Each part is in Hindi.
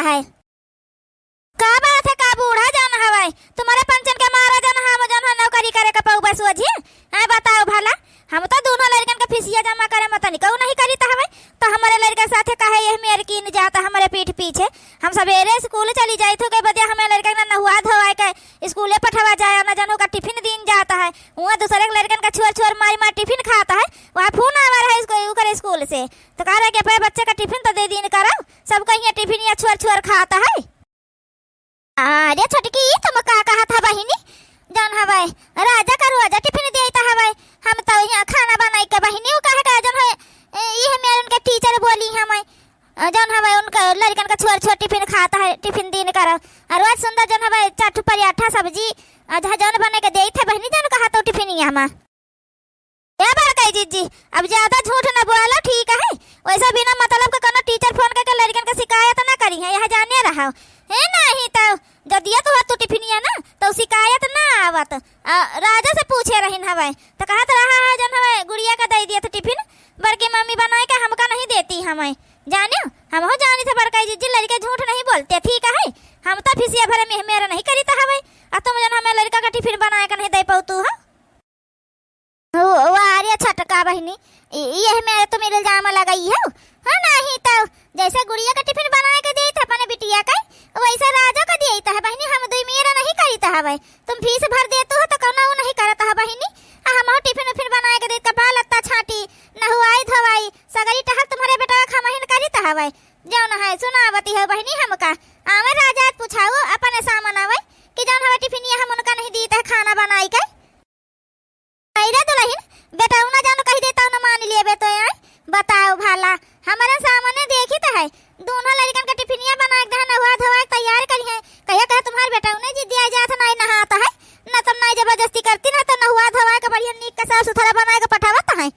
है। का बात है, का बूढ़ा जान हवाई तुम्हारे पंचन के मारा जान हम जान नौकरी करे का पऊ बस वजी है। बताओ भला, हम तो दोनों लड़कन का फीसिया जमा करे मत नहीं कहू नहीं करी हवे तो हमारे लड़का साथे काहे ये मेरे की न जाता हमारे पीठ पीछे। हम सवेरे स्कूल चली जाई थो के बदिया हमें लड़का ना नहुआ धोवाए के स्कूले पठवा जाए ना जानू का टिफिन दिन जाता है। वहाँ दूसरे लड़कन का छोर छोर मारी मार टिफिन खाता है। वहाँ फोन आ रहा है इसको ऊपर स्कूल से तो कह रहे कि भाई बच्चे का टिफिन तो दे दिन करो, सब कहीं टिफिन या छोर छोर खाता है। अरे छोटकी तुम का कहा था बहिनी जान हवाई राजा का रोजा टिफिन देता हवाई। हम तो यहाँ खाना बनाई के बहिनी कहे का जन है ये मेरे उनके टीचर बोली हमें जन हवाई उनका लड़कन का छोर छोर टिफिन खाता है, टिफिन दिन करो और रोज सुंदर जन हवाई चाट पराठा सब्जी जन बने के दे थे बहिनी जन कहा तो टिफिन यहाँ जी अब ज्यादा झूठ न बोला ठीक है। वैसा बिना मतलब का कोनो टीचर फोन करके लड़कन का शिकायत ना करी है, यहाँ जाने रहा है नहीं तो जब दिया तो टिफिनिया ना तो शिकायत ना आवत। राजा से पूछे रही हवे तो कहत रहा है जन हवे गुड़िया का दे दिया था टिफिन बड़की मम्मी बनाए के हमका नहीं देती हमें जानियो। हम हो जानी थे बड़का जी लड़के झूठ नहीं बोलते ठीक है। हम तो फिसिया भरे में मेरा नहीं करी था हवे तुम जन हमें लड़का का टिफिन बनाए का नहीं दे पाऊ तू वारिया छटका बहिनी ये मेरे तो मेरे इल्जाम लगाई है हाँ नहीं तो जैसे गुड़िया का टिफिन बना के दी था अपने बिटिया का वैसे राजा का दिया है बहिनी। हम दुई मेरा नहीं करीता है भाई तुम फीस भर देते हो तो कौन वो नहीं करता है बहिनी। हम टिफिन उफिन बना के दी कपड़ा लत्ता छाटी नहुआई धोवाई सगरी टहल तुम्हारे बेटा का महीन करीता है भाई जौन है सुनावती है बहिनी। हमका आवे राजा पूछाओ अपने सामान आवे कि जौन हवा टिफिन हम उनका नहीं दी है खाना बनाई के दुल्हन बेटा ना जानो कही देता ना मान लिए बे तो यार बताओ भला हमारे सामने देखी तो है दोनों लड़कन का टिफिनिया बना के नहुआ धोआ तैयार करी है। कहा तुम्हारे बेटा उन्हें जी दिया जाता नहीं नहाता है ना तुम नहीं जबरदस्ती करती ना तो नहुआ धोआ के बढ़िया नीक का साफ सुथरा बना के पठावता है।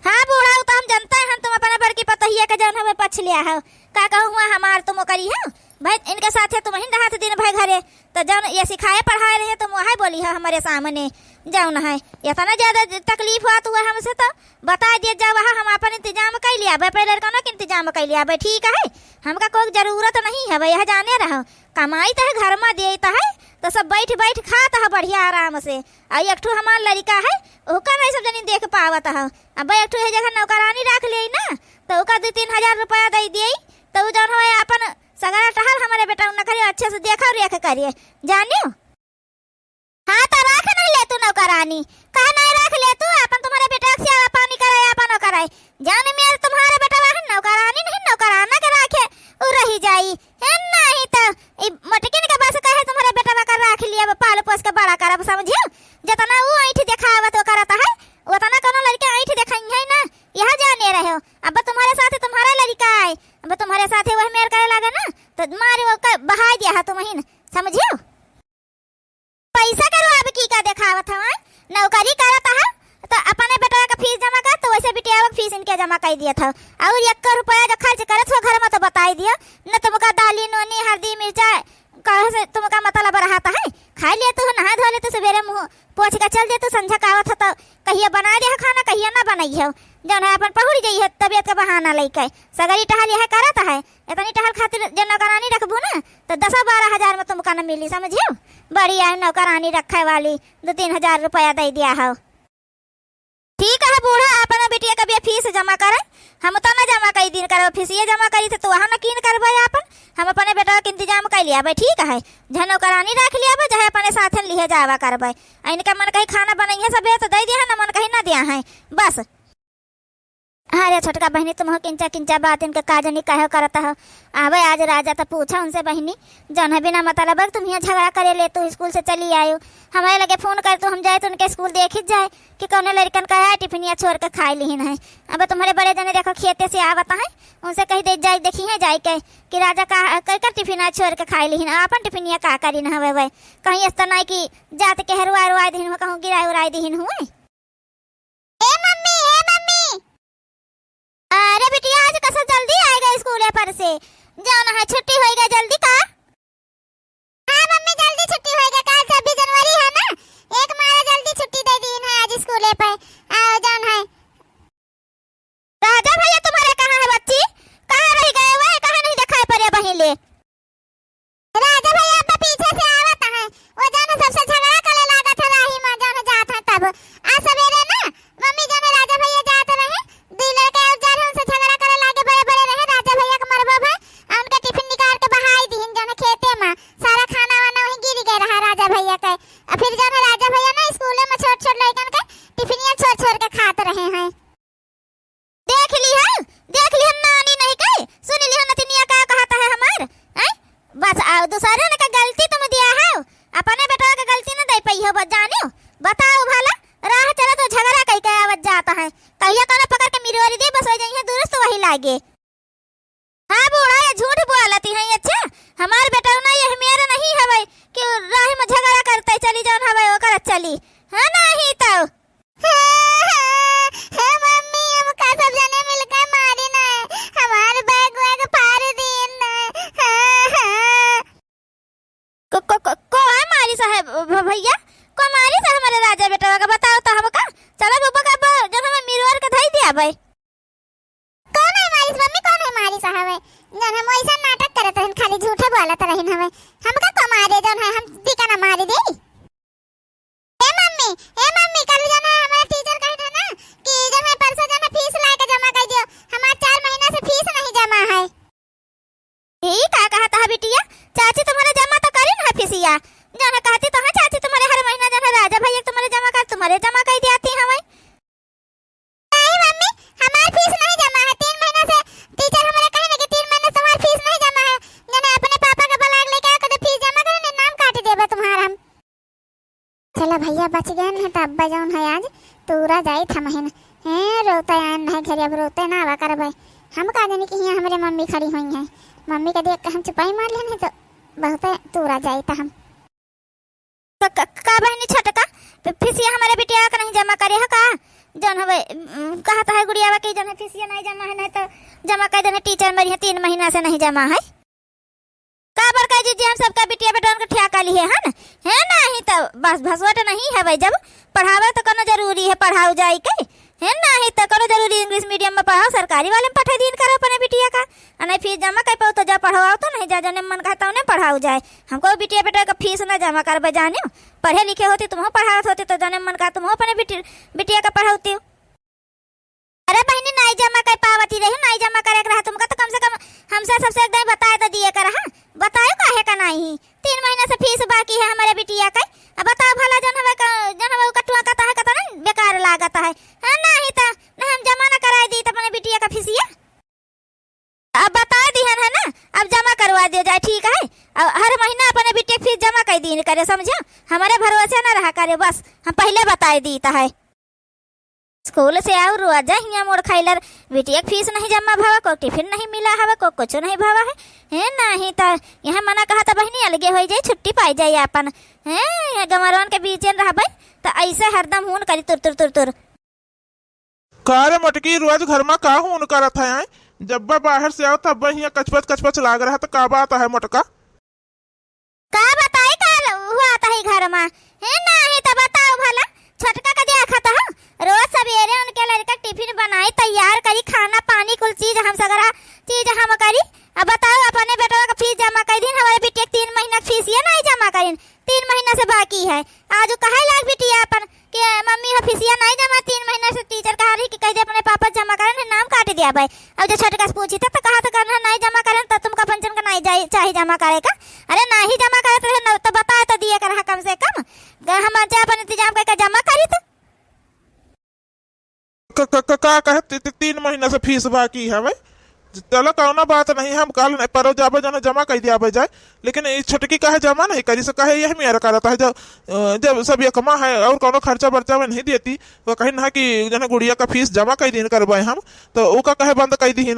हाँ बूढ़ा तो हम जानते हैं हम तुम अपने बड़की पतहिया के जान हमें पछ लिया है का कहूँ हुआ हमार तुम करी है भाई इनके साथ है तुम ही रहा दिन भाई घरे तो जौन ये सिखाए पढ़ाए रहे तुम वही बोली है हमारे सामने जौन है ये ना ज्यादा तकलीफ हुआ तो हमसे तो बता दिए जा वहाँ हम अपन इंतजाम कर लिया पहले लड़का के इंतजाम कर लिया ठीक है। हमका कोई जरूरत नहीं है भाई, यह जाने रहो कमाई तो है घर में देता है तो सब बैठ बैठ खाता है बढ़िया आराम से। और एक ठो हमार लड़का है ओका नहीं सब जनी देख पावत है। अब एक ठो जगह नौकरानी रख ली ना तो ओका 2-3 हजार रुपया दे दिए तो जौन है अपन सगरा टहल हमारे बेटा उन्हें करिए अच्छे से देखा रेख करिए जानियो। हाँ तो रख नहीं ले तू नौकरानी कहा नहीं रख ले तू अपन तुम्हारे बेटा से पानी कराए अपन कराए जाने मेरे तुम्हारे बेटा वाहन नौकरानी नहीं नौकराना के रखे उ रही जाई है नहीं तो मटकिन के बस कहे तुम्हारे बेटा का रख लिया पाल पोस के बड़ा करब समझियो। जितना वो ऐठ दिखावत वो करता है उतना कोनो लड़के ऐठ दिखाई है ना यह जाने रहे हो। अब तुम्हारे साथ तुम्हारा लड़का है अब तुम्हारे साथ वह मेरे करे लगा ना तो मारे वो बहा दिया है तुम ही समझियो। पैसा करो अब की का दिखावत है नौकरी करता है तो अपने बेटा का फीस जमा कर तो वैसे बिटिया का फीस इनके जमा कर दिया था और 1 रुपया जो खर्च करे तो घर में तो बताई दिया न तुमका दाली नोनी हल्दी मिर्चा कहे से तुमका मतलब रहता है खा लिए तो नहा धो ले तो सवेरे मुंह पोछ के चल दे तो संझा कावत तो कहिए बना दे खाना कहिए ना बनाई है जौन है अपन पहुड़ जाइए तबियत का बहाना लेके सगरी टहल यह करता है इतनी टहल खातिर जब नौकरानी रखबू ना तो 10-12 हजार में तुमका न मिली समझियो। बढ़िया नौकरानी रखे वाली 2-3 हजार रुपया दे दिया हो ठीक है। बूढ़ा अपना बेटिया का भी फीस जमा करे हम तो ना जमा कई दिन करो फीस ये जमा करी थे तो वहाँ न कीन करबे अपन हम अपने बेटा का इंतजाम कर लिया भाई ठीक है। जहाँ नौकरानी रख लिया चाहे अपने साथ लिए जावा करबे इनका मन कहीं खाना बनाइए सब तो दे दिया है ना मन कहीं ना दिया है बस। अरे छोटका बहनी तुम किंचा किंचा बात इनका काज नहीं कहो करता हो आवे आज राजा तो पूछा उनसे बहनी जौन है बिना मतलब तुम यहाँ झगड़ा करे ले तू स्कूल से चली आयो हमारे लगे फोन कर तो हम जाए तो उनके स्कूल देख जाए कि कौन लड़कन का है टिफिनिया छोड़ के खाई लीन है। अब तुम्हारे बड़े जने देखो खेते से आवता है उनसे कही दे जाए देखी है जाए के कि राजा का कर टिफिना छोड़ के खाई लीन अपन टिफिनिया का करी न हवे कहीं इस तरह की जात के हरुआ रुआ दिन कहूँ गिरा उड़ाई दिन हुए। अरे बिटिया आज कैसे जल्दी आएगा स्कूल पर से जाना है छुट्टी होएगा जल्दी का। हाँ मम्मी जल्दी छुट्टी होएगा कल 26 जनवरी है ना एक मारा जल्दी छुट्टी दे दी है आज स्कूल पर आओ जान है। राजा भैया तुम्हारे कहाँ है बच्ची कहाँ रह गए वो कहाँ नहीं दिखाई पड़े बहन दूसरे ने का गलती तुम दिया है, अपने बेटा का गलती न दे पई हो जानो। बताओ भला राह चला तो झगड़ा कई के आवत जाता है, कहिया तो पकड़ के मिरवारी दे बस हो जाइए दुरुस्त वही लागे। हाँ बूढ़ा ये झूठ बोलती है। अच्छा हमार बेटा ना ये मेरा नहीं हवे कि राह में झगड़ा करते चली जान हवे ओकर चली हां नहीं तो मम्मी हम का सब जने मिलकर मारी ना हमार बैग वैग फाड़ दिन को है मारी साहब भैया को मारी साहब हमारे राजा बेटा का बताओ तो हमका चलो बब्बा का जब हम मिरवर का धई दिया भाई कौन है मारी मम्मी कौन है मारी साहब जन हम ऐसा नाटक करत रहन खाली झूठे बोलत रहन हमें हमका को मारे जन है हम टीका ना मारी दे। ए मम्मी कल जाना हमारा टीचर कह था ना कि जब है परसों जाना फीस ला के जमा कर दियो हमारा 4 महीना से फीस नहीं जमा है। ठीक है कहा था बिटिया चाची तुम्हारे जमा तो करी ना फीसिया जाना कहती तो हां चाची तुम्हारे हर महीना जाना राजा भैया तुम्हारे जमा कर देती हमें। नहीं मम्मी हमारी फीस नहीं जमा है 3 महीना से टीचर हमारे कहने कि 3 महीने से तुम्हारी फीस नहीं जमा है जाना अपने पापा का ब्लाग लेके आकर फीस जमा करने नाम काट देबे तुम्हारा हम। चला भैया बच गए नहीं तो अब्बा जौन है आज तूरा जाई था महीना हैं रोते आन है घर अब रोते ना आवा कर भाई हम का जाने कि यहाँ हमारे मम्मी खड़ी हुई हैं मम्मी के देख के हम चुपाई मार लेने तो बहुत तूरा जाई था हम तो का बहनी छटका फीसिया हमारे बिटिया का नहीं जमा करे है का जौन हवे कहा था गुड़िया के जन फीसिया नहीं जमा है नहीं तो जमा कर देने टीचर मरी है 3 महीना से नहीं जमा है काबर का जी हम सबका बिटिया बेटा उनका ठेका लिए है ना है नहीं तो बस भसवट नहीं है भाई जब पढ़ावे तो कोनो जरूरी है पढ़ाओ जाई के है नहीं तो कोनो जरूरी इंग्लिश मीडियम में पढ़ाओ सरकारी वाले में पढ़ा दिन करो अपने बिटिया का नहीं फीस जमा कर पाओ तो जा पढ़ाओ तो नहीं जा जाने मन कहता उन्हें पढ़ाओ जाए हमको बिटिया बेटा का फीस ना जमा कर जाने पढ़े लिखे होती तुम पढ़ाओ होती तो जाने मन का तुम अपने बिटिया का पढ़ाती हो। अरे बहनी नहीं जमा कर पावती रही नहीं जमा करे रहा तुमका तो कम से कम हमसे सबसे एकदम बताए तो दिए कर हां बताओ काहे का नहीं 3 महीने से फीस बाकी है हमारे बिटिया का अब बताओ भला जन हवे कटुआ का है कता नहीं बेकार लागत है हां नहीं तो ना हम जमा ना कराई दी तो अपने बिटिया का फीसिया अब बता दिहन है ना अब जमा करवा दियो जाए ठीक है अब हर महीना अपने बिटिया फीस जमा कर दी करे समझो हमारे भरोसे ना रहा करे बस हम पहले बताए दी है स्कूल से आओ रोजा हिया मोड़ खाइलर बिटिया फीस नहीं जमा भावा को टिफिन नहीं मिला हवा को कुछ नहीं भावा है नहीं तो यहाँ मना कहा था बहनी अलगे हो जाए छुट्टी पाई जाए अपन है गमरवन के बीच रहबे तो ऐसे हरदम हुन करी तुर तुर तुर तुर कार मटकी रोज घर में का हुन करत है जब बाहर से आओ तब यहाँ कचपच कचपच लाग रहा तो का बात है मटका का बताई का हुआ था घर में है नहीं तो बताओ भला छटका का देखा था रोज सवेरे उनके लड़का टिफिन बनाई तैयार करी खाना पानी कुल चीज हम सगरा चीज हम करी अब बताओ अपने बेटा का फीस जमा कर दिन हमारे बिटिया 3 महीना फीस ये नहीं जमा करिन 3 महीना से बाकी है आज कहे लाग बिटिया अपन कि मम्मी हो फीसिया नहीं जमा 3 महीना से टीचर कहा रही कि कह दे अपने पापा जमा करन नाम काट दिया भाई अब जो छटका से पूछी था तो कहा था करना नहीं जमा करन तो तुमका पंचन का नहीं जाए चाहिए जमा करे का अरे नहीं जमा करे तो बता तो दिए कर कम से कम हम अपन इंतजाम करके जमा करी तो का कहे 3 महीना से फीस बाकी है भाई चलो कौना बात नहीं हम कल नहीं परो जाबे जाना जमा कर दिया जाए लेकिन इस छटकी का है जमा नहीं करी से कहे यही मेरा करता है जब सब ये कमा है और कोनो खर्चा बर्चा में नहीं देती वो कहीं ना कि जना गुड़िया का फीस जमा कर दिन करवाए हम तो वो का कहे बंद कर दी है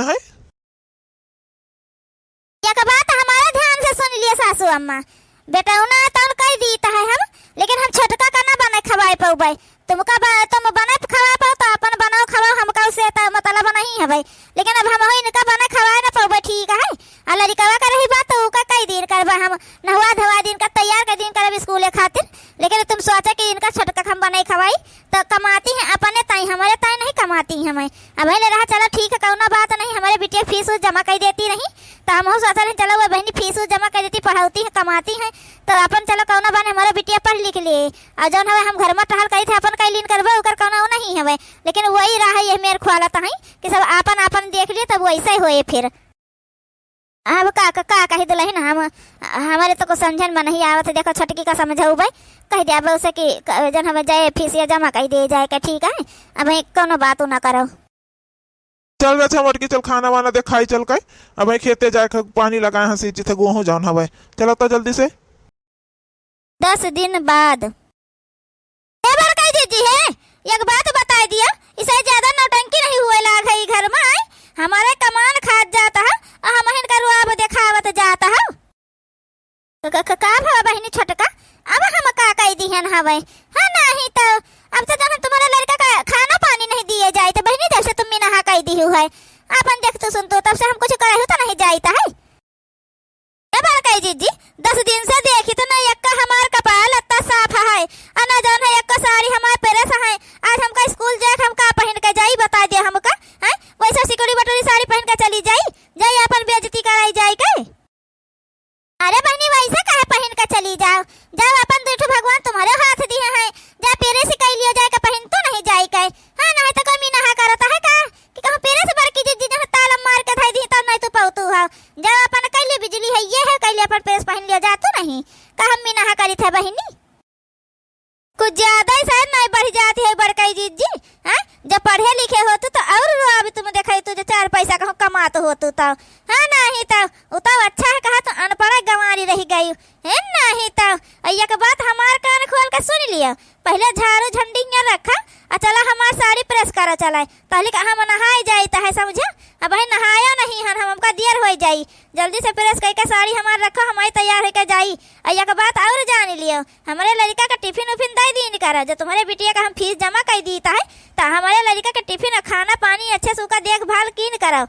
ये बात हमारा ध्यान से सुन लिए सासू अम्मा बेटा उना तो कह दी है हम लेकिन हम छटका का ना बना खवाए पाऊ तुमका तुम बना खवा पाओ तो अपन बनाओ खवाओ हमका उसे तो मतलब नहीं है भाई लेकिन अब हम इनका बना खवाए ना पाओ ठीक है अल्लाह रिकवा कर रही बात तो का कई दिन करबा हम नहवा धवा दिन का तैयार कर दिन करब स्कूल खातिर लेकिन तुम सोचा कि इनका छटका हम बनाई खवाई तो कमाती है अपने ताई हमारे ताई नहीं कमाती हमें अब ले रहा चलो ठीक है कौना बात नहीं हमारे बिटिया फीस जमा कर देती नहीं तो हम सोचा रहे चलो वो बहनी फीस जमा कर देती पढ़ाती है कमाती है तो अपन चलो कौना बात हमारा बिटिया पढ़ लिख लिए और जौन हवे हम घर में टहल कही थे अपन कई लीन करबे ओकर कौना नहीं हवे लेकिन वही रहा ये मेरे ख्वाला है कि सब अपन अपन देख लिए तब वैसे ही होए फिर अब का कही दिलही ना हम हमारे तो को समझन में नहीं आवत देखो छटकी का समझाऊ भाई कह दिया उसे कि जन हमें जाए फीस जमा कर दे जाए ठीक है अब कोनो बात ना करो। चल रहे थे मोटकी, चल खाना वाना दे खाई चल के। अब भाई खेते जाके पानी लगाए हंसी जिथे गेहूँ जान हवे। चलो तो जल्दी से। 10 दिन बाद। ए बार कही दीदी है, एक बात बता दिया, इसे ज्यादा नौटंकी नहीं हुए लाग है घर में। हमारे कमान खात जाता है और हम हिन का रुआब देखावत जाता है। का भवा बहिनी छोटका, अब हम का कही दिहन हवे। हां नहीं तो अब तो जब तुम्हारे लड़का का खाना पानी नहीं दिए जाए तो बहिनी जब से तुम नहा कही दी है अपन देख तो सुन तो तब से हम कुछ करे तो नहीं जाता है। ए बार कही जीजी 10 दिन से देखी तो ना एक हमार कपाल अत्ता साफ है और ना जान है एक साड़ी हमार पेरेस है। आज हमका स्कूल जाके हम का पहन के जाई बता दे हमका हैं। वैसे सिकोड़ी बटोरी साड़ी पहन के चली जाई अपन बेइज्जती कराई जाई के। अरे बहनी वैसे काहे पहन के चली जाओ, जब अपन दूठो भगवान तुम्हारे हाथ दिए हैं, जा पेरे से कह लियो जाए का पहन तो नहीं जाए के। हां नहीं तो कोई नहा करता है का कि कहूं पेरे से बड़की जीजी जहां ताला मार के धाई दी तो नहीं तो पाउतू हो। जब अपन कैले बिजली है ये है कैले अपन पेरे पहन लियो जा तो नहीं का हम नहा करी थे बहनी। कुछ ज्यादा ही शायद नहीं बढ़ जाती है बड़काई जीजी। हां जब पढ़े लिखे होते तो और अब तुम देखाई तो 4 पैसा कहूं कमात होतु तो। हां नहीं तो उतो अच्छा है कहा तो अनपढ़ गंवारी रह गई है। नहीं तो एक बात हमार कान खोल के सुन लियो, पहले झाड़ू झंडी यहाँ रखा और चला हमार साड़ी प्रेस करा चला ताली हम नहाए जाई है समझे। अब भाई नहाया नहीं हन हमका देर हो जाई, जल्दी से प्रेस करके साड़ी हमार रखो हमारी तैयार होकर जाई। और एक बात और जान लियो, हमारे लड़का का टिफिन उफिन दे दी करा जो तुम्हारे बिटिया का हम फीस जमा कर दी है तो हमारे लड़का का टिफिन और खाना पानी अच्छे से उसका देखभाल कीन करो।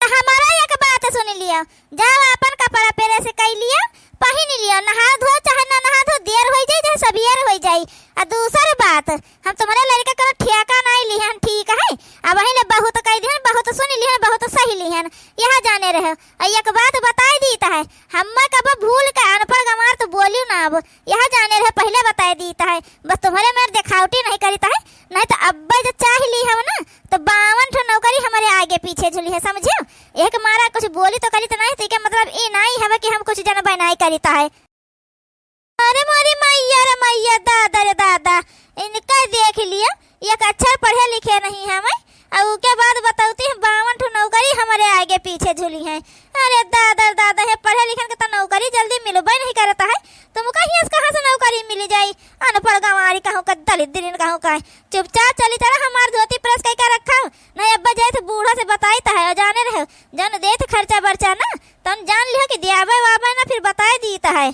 हमारा एक बात सुन लियो, जाओ अपन कपड़ा पेरे से कई लियो पहन लियो, नहा धो चाहे ना नहा धो देर हो जाए चाहे सवेर हो जाए। और दूसरी बात हम तुम्हारे लड़का का ठेका नहीं लिहन ठीक है। अब वही ले बहुत कह दिहन बहुत सुन लिहन बहुत सही लिहन यहाँ जाने रहे। एक बात बताई दी है हम कब भूल के अनपढ़ गंवार तो बोलियो ना अब यहाँ जाने रहे पहले बताई दी है। बस तुम्हारे मेरे दिखावटी नहीं करी है नहीं तो अब्बा जो चाह ली है ना तो 52 ठो नौकरी हमारे आगे पीछे झुली है समझियो। एक मारा कुछ बोली तो करी तो नहीं तो क्या मतलब ये नहीं है कि हम कुछ जन बनाई करीता है। अरे मोरी मैया रे मैया दादा रे दादा इनका देख लिया एक अक्षर पढ़े लिखे नहीं है मैं और उसके बाद बताती है 52 ठो नौकरी हमारे आगे पीछे झुली है। अरे दादा दादा है पढ़े लिखे के तो नौकरी जल्दी मिलबे नहीं करता है। तुम कहाँ से नौकरी मिल जाई अनपढ़ गंवारी कहूँ का दलित दिन कहूँ का चुपचाप चली चला हमार धोती प्रेस कह के रखा नहीं अब्बा जाए तो बूढ़ा से बताई है और जाने रहे जन दे खर्चा बर्चा ना तुम जान लियो कि दियाबे वाबे ना फिर बताए दी है।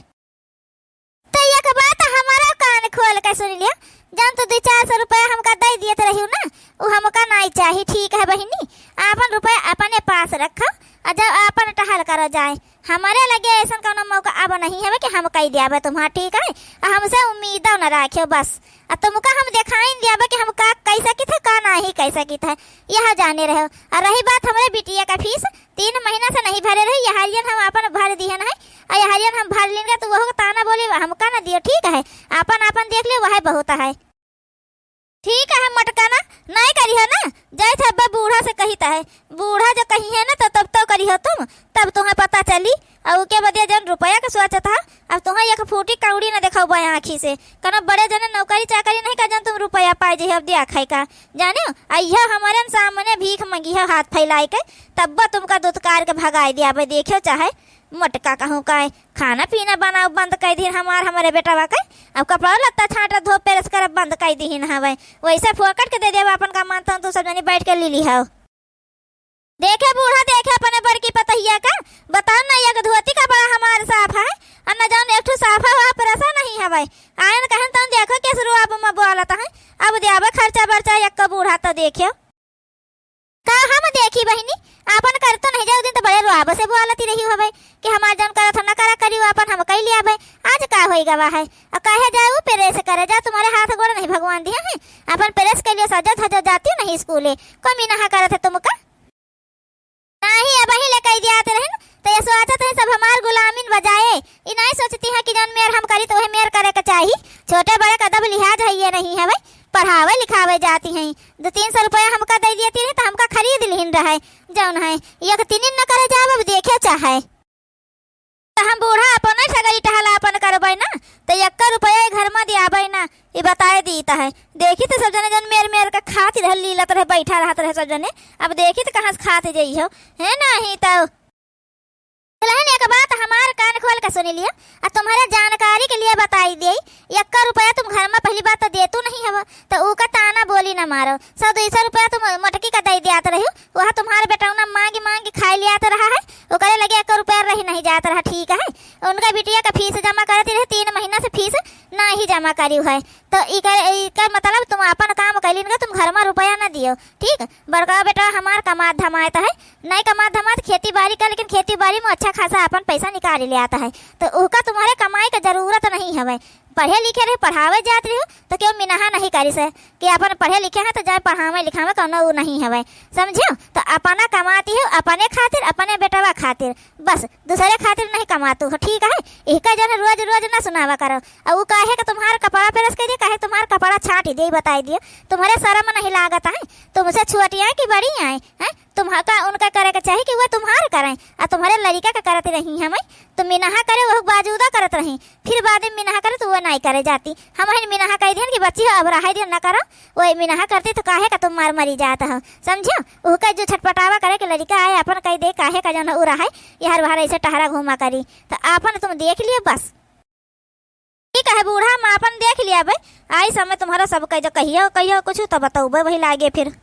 तो एक बात हमारा कान खोल के सुन लिया, जान तो 200-400 रुपया हमका दे दिए रही ना वो हमका नहीं चाहिए ठीक है बहिनी। अपन रुपया अपने पास रखो और जब अपन टहल करो जाए हमारे लगे ऐसा कोनो मौका अब नहीं है कि हम कही दिया तुम्हारा ठीक है। हमसे उम्मीद न रखियो बस और तुमका हम दिखाई दिया कि हम का कैसा की था का नहीं कैसा की था यह जाने रहे। और रही बात हमारे बिटिया का फीस 3 महीना से नहीं भरे रही यहारियन हम अपन भर दिए है और यहारियन हम भर लेंगे तो वह ताना बोली हमका ना दियो ठीक है अपन देख लियो वह बहुत है ठीक है। मटकाना नहीं करी हो ना जय थे अब्बा बूढ़ा से कहता है बूढ़ा जो कही है ना तो तब तो करी हो तुम तब तुम्हें पता चली और उसके बाद जन रुपया का सोचा था अब तुम्हें एक फूटी कौड़ी न देखा हुआ आँखी से कनो बड़े जन नौकरी चाकरी नहीं का जन तुम रुपया पाए जे अब दिया खाई का जाने अय्या हमारे सामने भीख मंगी है हाथ फैलाई के तब तुमका दुत्कार के भगाई दिया भाई देखो चाहे मटका कहूँ का खाना पीना बनाओ बंद कर दी हमारे बेटा का अब कपड़ा लत्ता छाटा धो पेरस कर बंद कर दी हवे वैसे फोकट के दे दे अपन का मानता हूँ तो सब जनी बैठ के ले ली है। देखे बूढ़ा देखे अपने बड़की पतहिया का बताओ ना एक धोती का बड़ा हमारे साफ है और न जान एक साफा हुआ पर ऐसा नहीं है भाई आयन कहन तुम देखो के शुरुआत में बोलता है अब दियाबे खर्चा बर्चा एक का बूढ़ा तो देखियो का हम देखी बहिनी अपन कर तो नहीं जाओ दिन तो बड़े रुआब से बोलती रही हो भाई कि हमार जन करा था ना करा करी अपन हम कह लिया भाई आज का होएगा वह है और कहे जाओ पेरेस करे जा तुम्हारे हाथ गोड़ नहीं भगवान दिया है अपन पेरेस के लिए सजा धजा जाती नहीं स्कूले कमी नहा करे थे तुमका नहीं अब ही ले कह दिया रहे तो ये सोचते हैं सब हमार गुलामीन बजाए ये नहीं सोचती है कि जन मेयर हम करी तो वह मेयर करे का चाहिए छोटे बड़े कदम लिहाज है ये नहीं है भाई पढ़ावे लिखावे जाती हैं 200-300 रुपया हमका दे दिए तो हमका खरीद लिहिन रहा है जौन है एक 3 न करे जाब अब देखे चाहे। तो हम बूढ़ा अपन सगरी टहला अपन करबै ना, तो 1 रुपया घर में दियाबै ना, ये बताए दीता है। देखी तो सब जने जन मेर मेर का खाती रह लीलत रहे बैठा रहत रहे सब जने, अब देखी तो कहाँ से खाते जाइ हो है नहीं। तो एक बात हमार कान खोल के सुनी लिया और तुम्हारे जानकारी के लिए बताई दे, 1 रुपया तुम घर में पहली बात तो देतू नहीं हव, तो ऊ का ताना बोली ना मारो। 100-200 रुपया तुम मटकी का दे दियात रही, वह तुम्हारे बेटा मांगी मांगी खाई लियात रहा है, वो करे लगे 1 रुपया रही नहीं जात रहा। ठीक है, उनका बिटिया का फीस जमा करती रहे, 3 महीना से फीस ना ही जमा करी है, तो इकर मतलब तुम अपन काम कैली ना, तुम घर में रुपया ना दियो। ठीक, बड़का बेटा हमार कमात धमात है, नहीं कमात धमात खेती बाड़ी का, लेकिन खेती बाड़ी में अच्छा खासा अपन पैसा निकाल ले आता है, तो उसका तुम्हारे कमाई का जरूरत नहीं है। पढ़े लिखे रहे पढ़ावे जात रहे तो क्यों मिनाहा नहीं करी से कि अपन पढ़े लिखे हैं तो जाए पढ़ावे लिखावे कौनो वो नहीं है, समझो। तो अपना कमाती हो अपने खातिर, अपने बेटवा खातिर, बस दूसरे खातिर नहीं कमातू हो। ठीक है, इसका जो है रोज रोज ना सुनावा करो। और वो कहे कि तुम्हारा कपड़ा पे रस के दिए, कहे तुम्हारा कपड़ा छाट दे, बताई दियो तुम्हारे शर्म नहीं लागत है, तुमसे छोटियाँ की बड़ी आए हैं, तुम्हारा उनका करे के चाहिए कि वह तुम्हारे करें, और तुम्हारे लड़का का करती रही हमें, तुम मिनाहा करे वह बाजूदा करत रही, फिर बाद में मिनाहा करे तो वह नहीं करे जाती। हम मिनाहा कह दिया कि बच्ची अब रहा दिया न करो, वही मिनाहा करती तो काहे का तुम मार मरी जाता हो, समझो। उसका जो छटपटावा करे कि लड़का आए अपन कह दे काहे का जो रहा है यार बाहर ऐसे टहरा घुमा करी, तो अपन तुम देख लियो बस। ठीक है बूढ़ा, हम अपन देख लिया भाई, आई समय तुम्हारा सब कह जो कहियो कहियो कुछ तो बताओ वही लागे फिर।